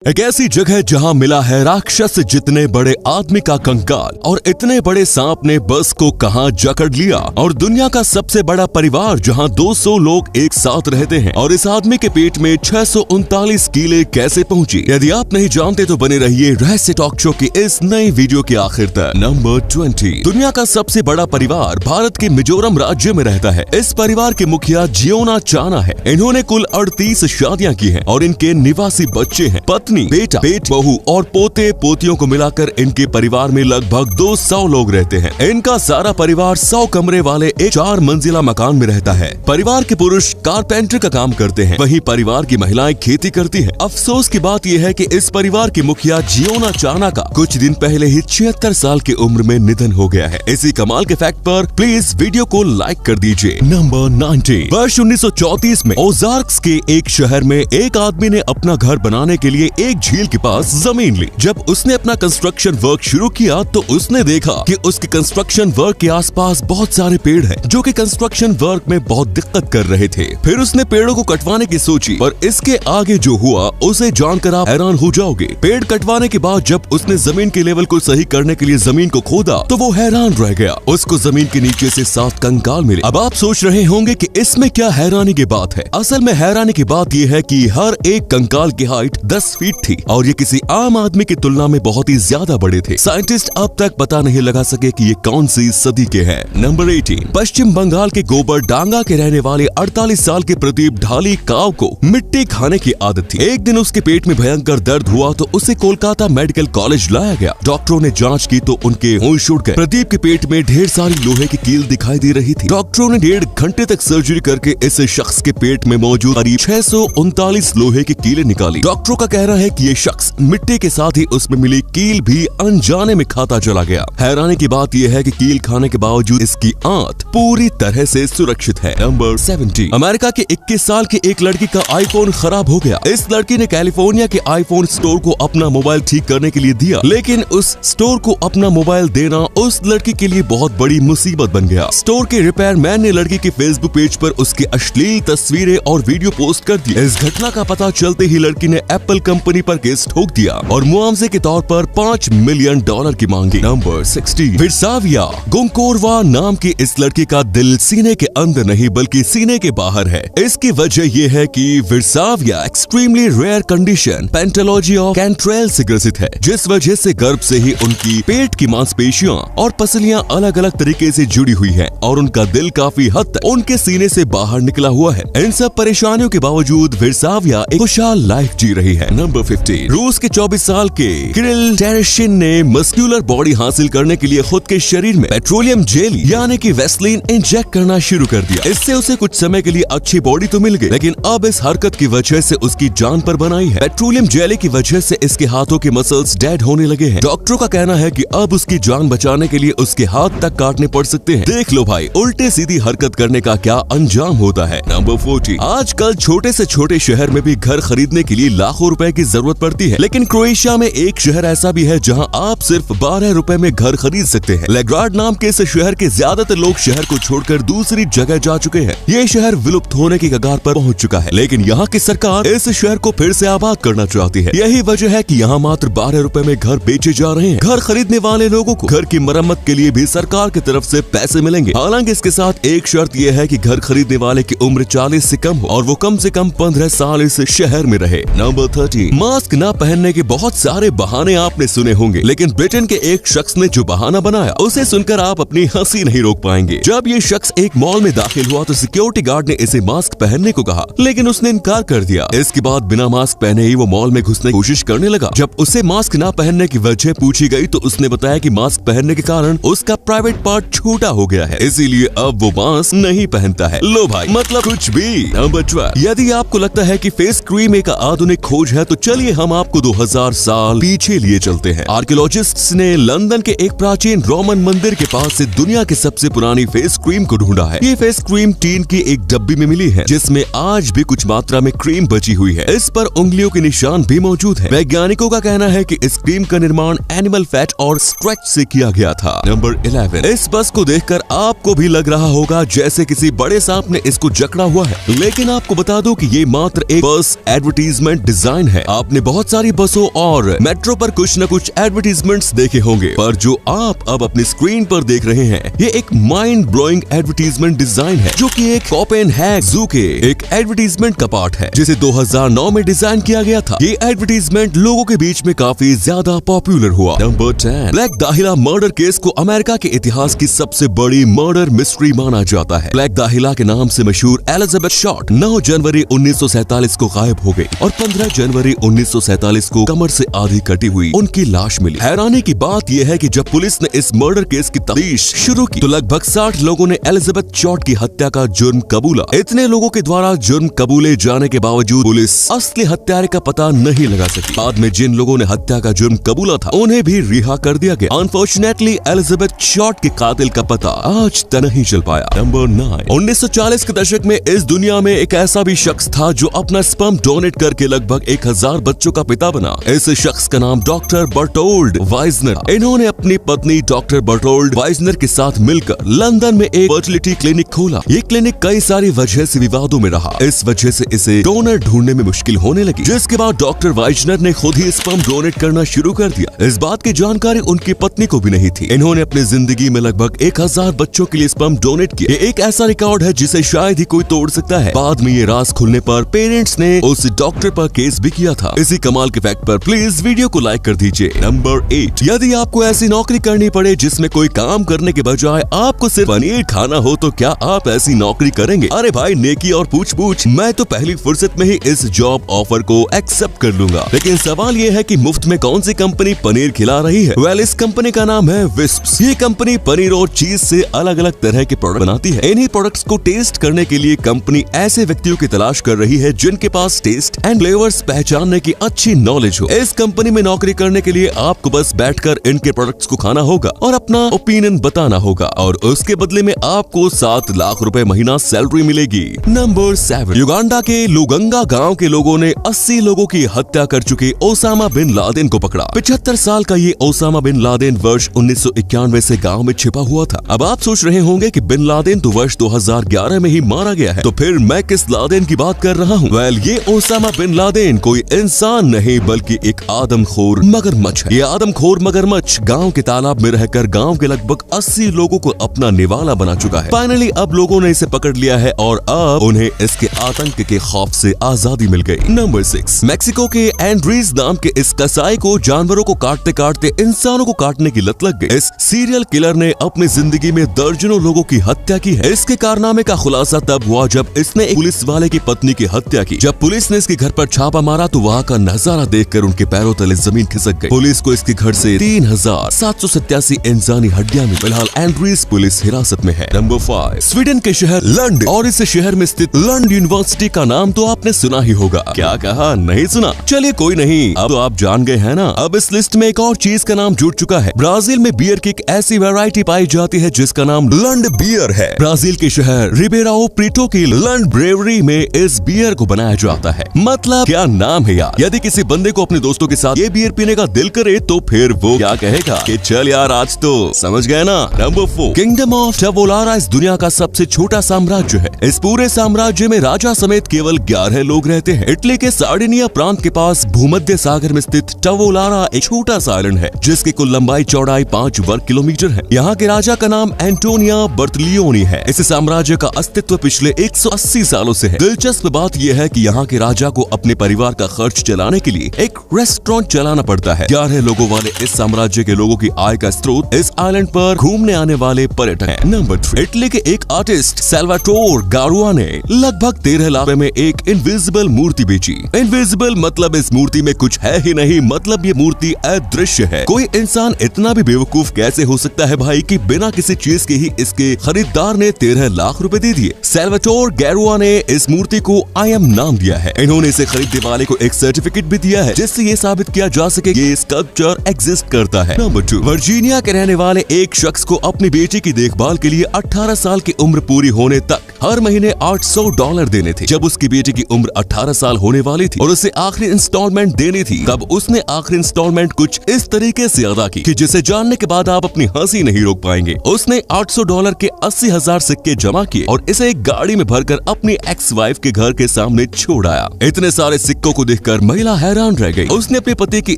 एक ऐसी जगह जहां मिला है राक्षस जितने बड़े आदमी का कंकाल और इतने बड़े सांप ने बस को कहां जकड़ लिया, और दुनिया का सबसे बड़ा परिवार जहां 200 लोग एक साथ रहते हैं, और इस आदमी के पेट में 639 कीले कैसे पहुंची। यदि आप नहीं जानते तो बने रहिए रहस्य टॉक शो की इस नई वीडियो के आखिर तक। नंबर 20। दुनिया का सबसे बड़ा परिवार भारत के मिजोरम राज्य में रहता है। इस परिवार के मुखिया जियोना चाना है। इन्होंने कुल 38 शादियां की हैं और इनके निवासी बच्चे हैं। पत्नी, बेटा, बेट, बहू और पोते पोतियों को मिलाकर इनके परिवार में लगभग 200 लोग रहते हैं। इनका सारा परिवार 100 कमरे वाले एक 4 मंजिला मकान में रहता है। परिवार के पुरुष कारपेंटर का काम करते हैं, वहीं परिवार की महिलाएं खेती करती हैं। अफसोस की बात यह है कि इस परिवार के मुखिया जियोना चाना का कुछ दिन पहले ही 76 साल की उम्र में निधन हो गया है। इसी कमाल के फैक्ट पर प्लीज वीडियो को लाइक कर दीजिए। नंबर 19। वर्ष 1934 में ओजार्क्स के एक शहर में एक आदमी ने अपना घर बनाने के लिए एक झील के पास जमीन ली। जब उसने अपना कंस्ट्रक्शन वर्क शुरू किया तो उसने देखा कि उसके कंस्ट्रक्शन वर्क के आसपास बहुत सारे पेड़ हैं, जो कि कंस्ट्रक्शन वर्क में बहुत दिक्कत कर रहे थे। फिर उसने पेड़ों को कटवाने की सोची, पर इसके आगे जो हुआ उसे जानकर आप हैरान हो जाओगे। पेड़ कटवाने के बाद जब उसने जमीन के लेवल को सही करने के लिए जमीन को खोदा तो वो हैरान रह गया। उसको जमीन के नीचे से 7 कंकाल मिले। अब आप सोच रहे होंगे कि इसमें क्या हैरानी की बात है। असल में हैरानी की बात यह है कि हर एक कंकाल की हाइट 10 फीट थी और ये किसी आम आदमी की तुलना में बहुत ही ज्यादा बड़े थे। साइंटिस्ट अब तक पता नहीं लगा सके कि ये कौन सी सदी के हैं। नंबर 18। पश्चिम बंगाल के गोबर डांगा के रहने वाले 48 साल के प्रदीप ढाली काव को मिट्टी खाने की आदत थी। एक दिन उसके पेट में भयंकर दर्द हुआ तो उसे कोलकाता मेडिकल कॉलेज लाया गया। डॉक्टरों ने जांच की तो उनके होश उड़ गए। प्रदीप के पेट में ढेर सारी लोहे की कील दिखाई दे रही थी। डॉक्टरों ने 1.5 घंटे तक सर्जरी करके इस शख्स के पेट में मौजूद करीब 639 लोहे की कीलें निकाली। डॉक्टरों का कहना है कि ये शख्स मिट्टी के साथ ही उसमें मिली कील भी अनजाने में खाता चला गया। हैरानी की बात यह है कि कील खाने के बावजूद इसकी आंत पूरी तरह से सुरक्षित है। नंबर 17। अमेरिका के 21 साल की एक लड़की का आईफोन खराब हो गया। इस लड़की ने कैलिफोर्निया के आईफोन स्टोर को अपना मोबाइल ठीक करने के लिए दिया, लेकिन उस स्टोर को अपना मोबाइल देना उस लड़की के लिए बहुत बड़ी मुसीबत बन गया। स्टोर के रिपेयर मैन ने लड़की के फेसबुक पेज पर उसकी अश्लील तस्वीरें और वीडियो पोस्ट कर दी। इस घटना का पता चलते ही लड़की ने एप्पल कंपनी पर केस ठोक दिया और मुआवजे के तौर पर $5 मिलियन की मांगी। नंबर 16। विरसाविया गोंकोरवा नाम की इस लड़की का दिल सीने के अंदर नहीं बल्कि सीने के बाहर है। इसकी वजह यह है कि विरसाविया एक्सट्रीमली रेयर कंडीशन पेंटोलॉजी ऑफ कैंट्रेल से ग्रसित है, जिस वजह से गर्भ से ही उनकी पेट की मांसपेशियां और पसलियां अलग अलग तरीके से जुड़ी हुई हैं और उनका दिल काफी हद तक उनके सीने से बाहर निकला हुआ है। इन सब परेशानियों के बावजूद विरसाविया एक खुशहाल लाइफ जी रही है। नंबर 15। रूस के 24 साल के किरिल टेरेशिन ने मस्कुलर बॉडी हासिल करने के लिए खुद के शरीर में पेट्रोलियम जेली यानी कि वेस्लिन इंजेक्ट करना शुरू कर दिया। इससे उसे कुछ समय के लिए अच्छी बॉडी तो मिल गई, लेकिन अब इस हरकत की वजह से उसकी जान पर बनाई है। पेट्रोलियम जेली की वजह से इसके हाथों के मसल्स डेड होने लगे हैं। डॉक्टरों का कहना है कि अब उसकी जान बचाने के लिए उसके हाथ तक काटने पड़ सकते हैं। देख लो भाई, उल्टे सीधी हरकत करने का क्या अंजाम होता है। नंबर 14। आजकल छोटे से छोटे शहर में भी घर खरीदने के लिए लाखों रुपए की जरूरत पड़ती है, लेकिन क्रोएशिया में एक शहर ऐसा भी है जहां आप सिर्फ 12 रुपए में घर खरीद सकते हैं। लेग्राड नाम के इस शहर के ज्यादातर लोग शहर को छोड़कर दूसरी जगह जा चुके हैं। ये शहर विलुप्त होने की कगार पर पहुंच चुका है, लेकिन यहाँ की सरकार इस शहर को फिर से आबाद करना चाहती है। यही वजह है कि यहाँ मात्र 12 रुपए में घर बेचे जा रहे हैं। घर खरीदने वाले लोगों को घर की मरम्मत के लिए भी सरकार की तरफ से पैसे मिलेंगे। हालांकि इसके साथ एक शर्त यह है कि घर खरीदने वाले की उम्र 40 से कम हो और वो कम से कम 15 साल इस शहर में रहे। नंबर 13। मास्क न पहनने के बहुत सारे बहाने आपने सुने होंगे, लेकिन ब्रिटेन के एक शख्स ने जो बहाना बनाया उसे सुनकर आप अपनी हंसी नहीं रोक पाएंगे। जब ये शख्स एक मॉल में दाखिल हुआ तो सिक्योरिटी गार्ड ने इसे मास्क पहनने को कहा, लेकिन उसने इनकार कर दिया। इसके बाद बिना मास्क पहने ही वो मॉल में घुसने की कोशिश करने लगा। जब उसे मास्क न पहनने की वजह पूछी गई तो उसने बताया कि मास्क पहनने के कारण उसका प्राइवेट पार्ट छोटा हो गया है, इसीलिए अब वो मास्क नहीं पहनता है। लो भाई, मतलब कुछ भी। नंबर 12। यदि आपको लगता है कि फेस क्रीम एक आधुनिक खोज है तो चलिए हम आपको 2000 साल पीछे लिए चलते हैं। आर्कियोलॉजिस्ट्स ने लंदन के एक प्राचीन रोमन मंदिर के पास से दुनिया की सबसे पुरानी फेस क्रीम को ढूंढा है। ये फेस क्रीम टीन की एक डब्बी में मिली है, जिसमें आज भी कुछ मात्रा में क्रीम बची हुई है। इस पर उंगलियों के निशान भी मौजूद है। वैज्ञानिकों का कहना है कि इस क्रीम का निर्माण एनिमल फैट और स्ट्रेच से किया गया था। नंबर 11। इस बस को देखकर आपको भी लग रहा होगा जैसे किसी बड़े सांप ने इसको जकड़ा हुआ है, लेकिन आपको बता दूं कि ये मात्र एक बस एडवर्टीजमेंट डिजाइन है। आपने बहुत सारी बसों और मेट्रो पर कुछ न कुछ एडवर्टीजमेंट्स देखे होंगे, पर जो आप अब अपनी स्क्रीन पर देख रहे हैं ये एक माइंड ब्लोइंग एडवर्टीजमेंट डिजाइन है, जो कि एक कोपेनहेगन जू के एक एडवर्टीजमेंट का पार्ट है, जिसे 2009 में डिजाइन किया गया था। ये एडवर्टीजमेंट लोगों के बीच में काफी ज्यादा पॉपुलर हुआ। नंबर 10, ब्लैक दाहिला मर्डर केस को अमेरिका के इतिहास की सबसे बड़ी मर्डर मिस्ट्री माना जाता है। ब्लैक दाहिला के नाम से मशहूर एलिजाबेथ शॉर्ट 9 जनवरी 1947 को गायब हो गई और 15 जनवरी 1947 को कमर से आधी कटी हुई उनकी लाश मिली। हैरानी की बात यह है कि जब पुलिस ने इस मर्डर केस की तफ्तीश शुरू की तो लगभग 60 लोगों ने एलिजाबेथ शॉर्ट की हत्या का जुर्म कबूला। इतने लोगों के द्वारा जुर्म कबूले जाने के बावजूद पुलिस असली हत्यारे का पता नहीं लगा सकी। बाद में जिन लोगों ने हत्या का जुर्म कबूला था उन्हें भी रिहा कर दिया गया। अनफॉर्चुनेटली एलिजाबेथ शॉर्ट के कातिल का पता आज तक नहीं चल पाया। नंबर 9, 1940 के दशक में इस दुनिया में एक ऐसा भी शख्स था जो अपना स्पर्म डोनेट करके लगभग 1000 बच्चों का पिता बना। इस शख्स का नाम डॉक्टर बर्टोल्ड वाइजनर। इन्होंने अपनी पत्नी डॉक्टर बर्टोल्ड वाइजनर के साथ मिलकर लंदन में एक फर्टिलिटी क्लिनिक खोला। ये क्लिनिक कई सारी वजह से विवादों में रहा। इस वजह से इसे डोनर ढूंढने में मुश्किल होने लगी, जिसके बाद डॉक्टर वाइजनर ने खुद ही स्पर्म डोनेट करना शुरू कर दिया। इस बात की जानकारी उनकी पत्नी को भी नहीं थी। इन्होंने अपनी जिंदगी में लगभग 1000 बच्चों के लिए स्पर्म डोनेट किए। ये एक ऐसा रिकॉर्ड है जिसे शायद ही कोई तोड़ सकता है। बाद में ये राज खुलने पर पेरेंट्स ने उस डॉक्टर पर केस भी किया था। इसी कमाल के फैक्ट पर प्लीज वीडियो को लाइक कर दीजिए। नंबर 8, यदि आपको ऐसी नौकरी करनी पड़े जिसमें कोई काम करने के बजाय आपको सिर्फ पनीर खाना हो तो क्या आप ऐसी नौकरी करेंगे? अरे भाई नेकी और पूछ पूछ, मैं तो पहली फुर्सत में ही इस जॉब ऑफर को एक्सेप्ट कर लूंगा। लेकिन सवाल ये है कि मुफ्त में कौन सी कंपनी पनीर खिला रही है? वेल, इस कंपनी का नाम है विस्प्स। ये कंपनी पनीर और चीज से अलग अलग तरह के प्रोडक्ट बनाती है। इन्हीं प्रोडक्ट्स को टेस्ट करने के लिए कंपनी ऐसे व्यक्तियों की तलाश कर रही है जिनके पास टेस्ट एंड फ्लेवर्स पहचानने की अच्छी नॉलेज हो। इस कंपनी में नौकरी करने के लिए आपको बस बैठकर इनके प्रोडक्ट्स को खाना होगा और अपना ओपिनियन बताना होगा और उसके बदले में आपको 7 लाख रुपए महीना सैलरी मिलेगी। नंबर 7, युगांडा के लुगंगा गांव के लोगों ने 80 लोगों की हत्या कर चुके ओसामा बिन लादेन को पकड़ा। 75 साल का ये ओसामा बिन लादेन वर्ष 1991 से गांव में छिपा हुआ था। अब आप सोच रहे होंगे कि बिन लादेन तो वर्ष 2011 में ही मारा गया है, तो फिर मैं किस लादेन की बात कर रहा हूँ? वेल, ये ओसामा बिन लादेन कोई इंसान नहीं बल्कि एक आदमखोर मगरमच्छ है। ये आदमखोर मगरमच्छ गांव के तालाब में रहकर गांव के लगभग 80 लोगों को अपना निवाला बना चुका है। फाइनली अब लोगों ने इसे पकड़ लिया है और अब उन्हें इसके आतंक के खौफ से आजादी मिल गई। नंबर 6, मैक्सिको के एंड्रीज नाम के इस कसाई को जानवरों को काटते काटते इंसानों को काटने की लत लग गई। इस सीरियल किलर ने अपनी जिंदगी में दर्जनों लोगों की हत्या की है। इसके कारनामे का खुलासा तब हुआ जब इसने एक पुलिस वाले की पत्नी की हत्या की। जब पुलिस ने इसके घर पर छापा मारा तो वहाँ का नजारा देखकर उनके पैरों तले जमीन खिसक गई। पुलिस को इसके घर से 3787 इंसानी हड्डियां मिली। फिलहाल एंड्रीज पुलिस हिरासत में है। नंबर 5, स्वीडन के शहर लंड और इस शहर में स्थित लंड यूनिवर्सिटी का नाम तो आपने सुना ही होगा। क्या कहा? नहीं सुना? चलिए कोई नहीं, अब तो आप जान गए हैं ना। अब इस लिस्ट में एक और चीज का नाम जुड़ चुका है। ब्राजील में बियर की एक ऐसी वैरायटी पाई जाती है जिसका नाम लंड बियर है। ब्राजील के शहर रिबेराओ प्रीटो की लंड ब्रेवरी में इस बियर को बनाया जाता है। मतलब क्या नाम है यार। यदि किसी बंदे को अपने दोस्तों के साथ ये बियर पीने का दिल करे तो फिर वो क्या कहेगा कि चल यार आज तो, समझ गए ना। नंबर 4, किंगडम ऑफ टवोलारा इस दुनिया का सबसे छोटा साम्राज्य है। इस पूरे साम्राज्य में राजा समेत केवल 11 लोग रहते हैं। इटली के सार्डिनिया प्रांत के पास भूमध्य सागर में स्थित टवोलारा एक छोटा सा आइलैंड है जिसकी कुल लंबाई चौड़ाई 5 वर्ग किलोमीटर है। यहाँ के राजा का नाम एंटोनिया बर्तलियोनी है। इस साम्राज्य का अस्तित्व पिछले 180 सालों से है। दिलचस्प बात यह है कि यहाँ के राजा को अपने परिवार का खर्च चलाने के लिए एक रेस्टोरेंट चलाना पड़ता है। 11 लोगों वाले इस साम्राज्य के लोगों की आय का स्रोत इस आइलैंड पर घूमने आने वाले पर्यटक हैं। नंबर 3, इटली के एक आर्टिस्ट सैल्वाटोर गारुआ ने लगभग 13 लाख में एक इनविजिबल मूर्ति बेची। इनविजिबल मतलब इस मूर्ति में कुछ है ही नहीं, मतलब ये मूर्ति अदृश्य है। कोई इंसान इतना भी बेवकूफ कैसे हो सकता है भाई कि बिना किसी चीज के ही इसके खरीदार ने 13 लाख रुपए दे दिए। सैल्वाटोर गारुआ ने इस मूर्ति को आई एम नाम दिया है। इन्होंने इसे खरीदने वाले को एक सर्टिफिकेट भी दिया है जिससे ये साबित किया जा सके कि ये स्कल्पचर एग्जिस्ट करता है। नंबर 2, वर्जीनिया के रहने वाले एक शख्स को अपनी बेटी की देखभाल के लिए 18 साल की उम्र पूरी होने तक हर महीने $800 देने थे। जब उसकी बेटी की उम्र 18 साल होने वाली थी और उसे आखिरी इंस्टॉलमेंट देनी थी, तब उसने आखिरी इंस्टॉलमेंट कुछ इस तरीके से अदा की कि जिसे जानने के बाद आप अपनी हंसी नहीं रोक पाएंगे। उसने $800 के 80,000 सिक्के जमा किए और इसे एक गाड़ी में भरकर अपनी एक्स वाइफ के घर के सामने छोड़ आया। इतने सारे सिक्कों को देखकर देखकर महिला हैरान रह गई। उसने अपने पति की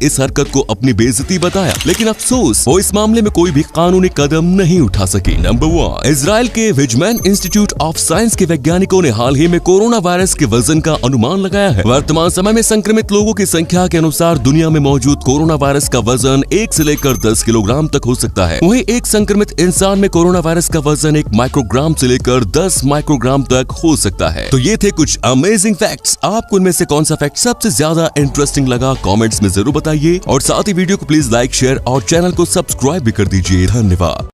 इस हरकत को अपनी बेइज्जती बताया, लेकिन अफसोस वो इस मामले में कोई भी कानूनी कदम नहीं उठा सकी। नंबर 1, इजराइल के विजमैन इंस्टीट्यूट ऑफ साइंस के वैज्ञानिकों ने हाल ही में कोरोना वायरस के वजन का अनुमान लगाया है। वर्तमान समय में संक्रमित लोगों की संख्या के अनुसार दुनिया में मौजूद कोरोना वायरस का वजन 1 से लेकर 10 किलोग्राम तक हो सकता है। वहीं एक संक्रमित इंसान में कोरोना वायरस का वजन 1 माइक्रोग्राम से लेकर 10 माइक्रोग्राम तक हो सकता है। तो ये थे कुछ अमेजिंग फैक्ट्स। आपको इनमें से कौन सा फैक्ट सबसे ज्यादा इंटरेस्टिंग लगा, कमेंट्स में जरूर बताइए और साथ ही वीडियो को प्लीज लाइक, शेयर और चैनल को सब्सक्राइब भी कर दीजिए। धन्यवाद।